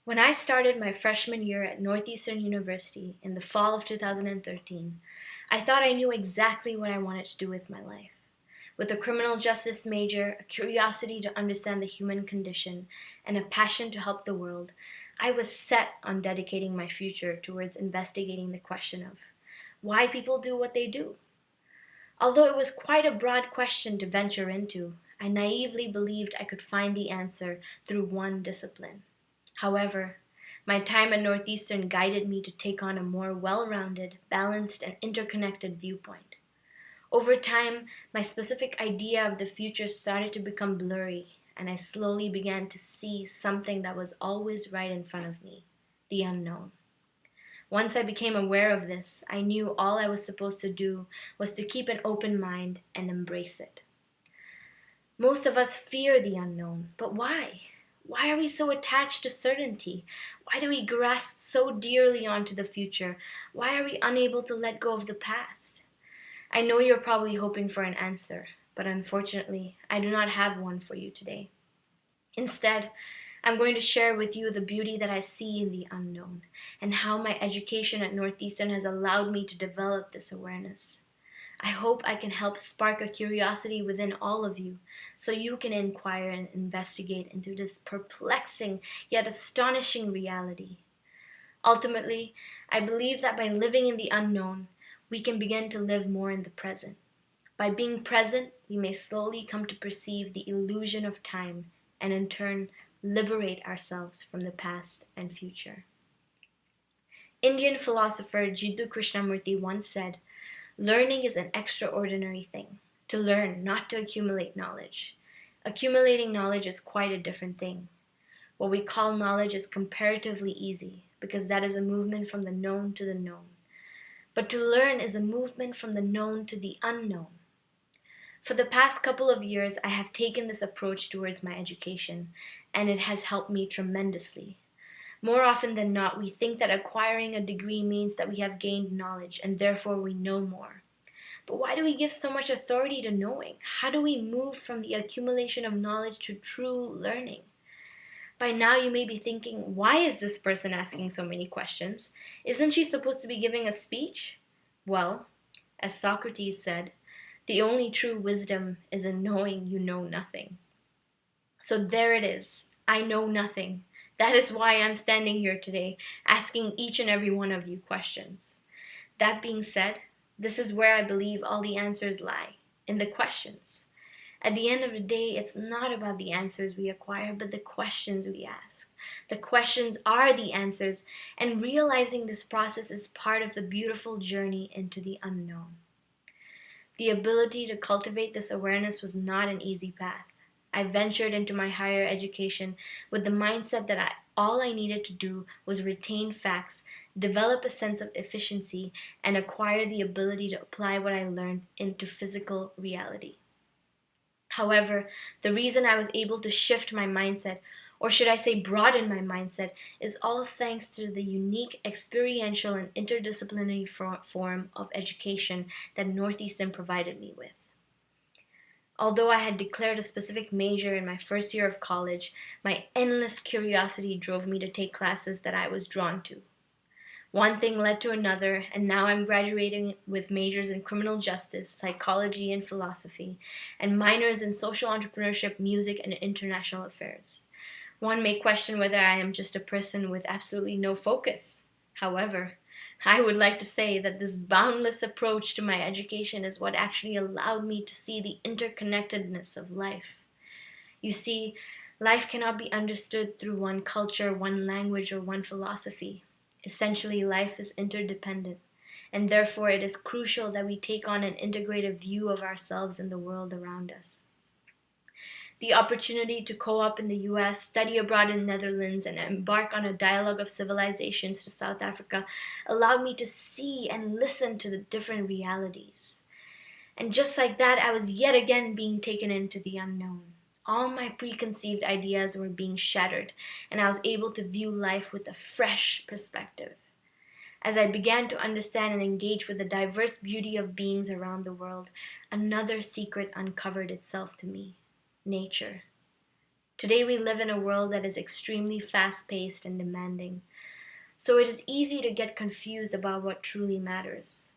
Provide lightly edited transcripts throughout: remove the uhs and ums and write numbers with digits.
When I started my freshman year at Northeastern University in the fall of 2013, I thought I knew exactly what I wanted to do with my life. With a criminal justice major, a curiosity to understand the human condition, and a passion to help the world, I was set on dedicating my future towards investigating the question of why people do what they do. Although it was quite a broad question to venture into, I naively believed I could find the answer through one discipline. However, my time at Northeastern guided me to take on a more well-rounded, balanced, and interconnected viewpoint. Over time, my specific idea of the future started to become blurry, and I slowly began to see something that was always right in front of me: the unknown. Once I became aware of this, I knew all I was supposed to do was to keep an open mind and embrace it. Most of us fear the unknown, but why? Why are we so attached to certainty? Why do we grasp so dearly onto the future? Why are we unable to let go of the past? I know you're probably hoping for an answer, but unfortunately, I do not have one for you today. Instead, I'm going to share with you the beauty that I see in the unknown and how my education at Northeastern has allowed me to develop this awareness. I hope I can help spark a curiosity within all of you so you can inquire and investigate into this perplexing yet astonishing reality. Ultimately, I believe that by living in the unknown, we can begin to live more in the present. By being present, we may slowly come to perceive the illusion of time and in turn liberate ourselves from the past and future. Indian philosopher Jiddu Krishnamurti once said, "Learning is an extraordinary thing. To learn, not to accumulate knowledge. Accumulating knowledge is quite a different thing. What we call knowledge is comparatively easy because that is a movement from the known to the known. But to learn is a movement from the known to the unknown." For the past couple of years, I have taken this approach towards my education, and it has helped me tremendously. More often than not, we think that acquiring a degree means that we have gained knowledge and therefore we know more. But why do we give so much authority to knowing? How do we move from the accumulation of knowledge to true learning? By now you may be thinking, why is this person asking so many questions? Isn't she supposed to be giving a speech? Well, as Socrates said, the only true wisdom is in knowing you know nothing. So there it is. I know nothing. That is why I'm standing here today, asking each and every one of you questions. That being said, this is where I believe all the answers lie, in the questions. At the end of the day, it's not about the answers we acquire, but the questions we ask. The questions are the answers, and realizing this process is part of the beautiful journey into the unknown. The ability to cultivate this awareness was not an easy path. I ventured into my higher education with the mindset that all I needed to do was retain facts, develop a sense of efficiency, and acquire the ability to apply what I learned into physical reality. However, the reason I was able to shift my mindset, or should I say broaden my mindset, is all thanks to the unique experiential and interdisciplinary form of education that Northeastern provided me with. Although I had declared a specific major in my first year of college, my endless curiosity drove me to take classes that I was drawn to. One thing led to another, and now I'm graduating with majors in criminal justice, psychology, and philosophy, and minors in social entrepreneurship, music, and international affairs. One may question whether I am just a person with absolutely no focus. However, I would like to say that this boundless approach to my education is what actually allowed me to see the interconnectedness of life. You see, life cannot be understood through one culture, one language, or one philosophy. Essentially, life is interdependent, and therefore it is crucial that we take on an integrative view of ourselves and the world around us. The opportunity to co-op in the US, study abroad in the Netherlands, and embark on a dialogue of civilizations to South Africa allowed me to see and listen to the different realities. And just like that, I was yet again being taken into the unknown. All my preconceived ideas were being shattered, and I was able to view life with a fresh perspective. As I began to understand and engage with the diverse beauty of beings around the world, another secret uncovered itself to me: nature. Today we live in a world that is extremely fast-paced and demanding, so it is easy to get confused about what truly matters.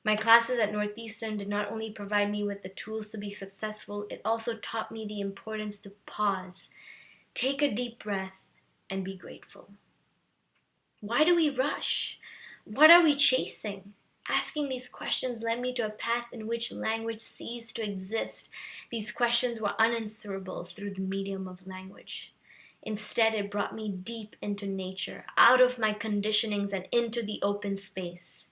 My classes at Northeastern did not only provide me with the tools to be successful, it also taught me the importance to pause, take a deep breath, and be grateful. Why do we rush? What are we chasing? Asking these questions led me to a path in which language ceased to exist. These questions were unanswerable through the medium of language. Instead, it brought me deep into nature, out of my conditionings and into the open space.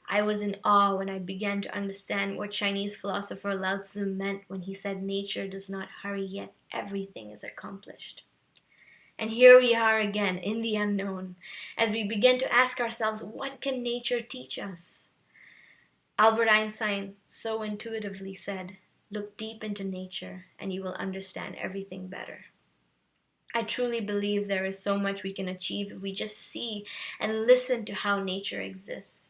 I was in awe when I began to understand what Chinese philosopher Lao Tzu meant when he said nature does not hurry, yet everything is accomplished. And here we are again in the unknown, as we begin to ask ourselves, what can nature teach us? Albert Einstein so intuitively said, "Look deep into nature and you will understand everything better." I truly believe there is so much we can achieve if we just see and listen to how nature exists.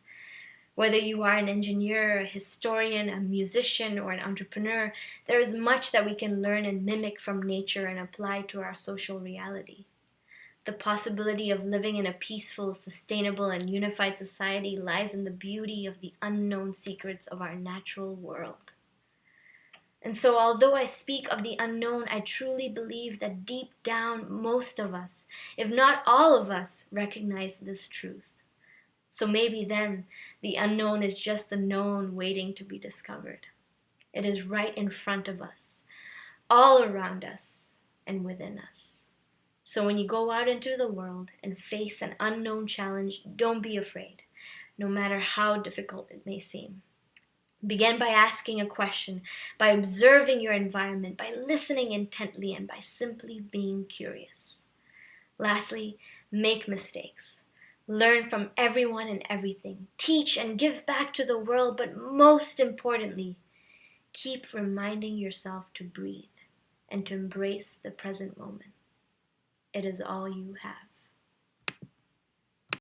Whether you are an engineer, a historian, a musician, or an entrepreneur, there is much that we can learn and mimic from nature and apply to our social reality. The possibility of living in a peaceful, sustainable, and unified society lies in the beauty of the unknown secrets of our natural world. And so, although I speak of the unknown, I truly believe that deep down, most of us, if not all of us, recognize this truth. So maybe then, the unknown is just the known waiting to be discovered. It is right in front of us, all around us, and within us. So when you go out into the world and face an unknown challenge, don't be afraid, no matter how difficult it may seem. Begin by asking a question, by observing your environment, by listening intently, and by simply being curious. Lastly, make mistakes. Learn from everyone and everything. Teach and give back to the world, but most importantly, keep reminding yourself to breathe and to embrace the present moment. It is all you have.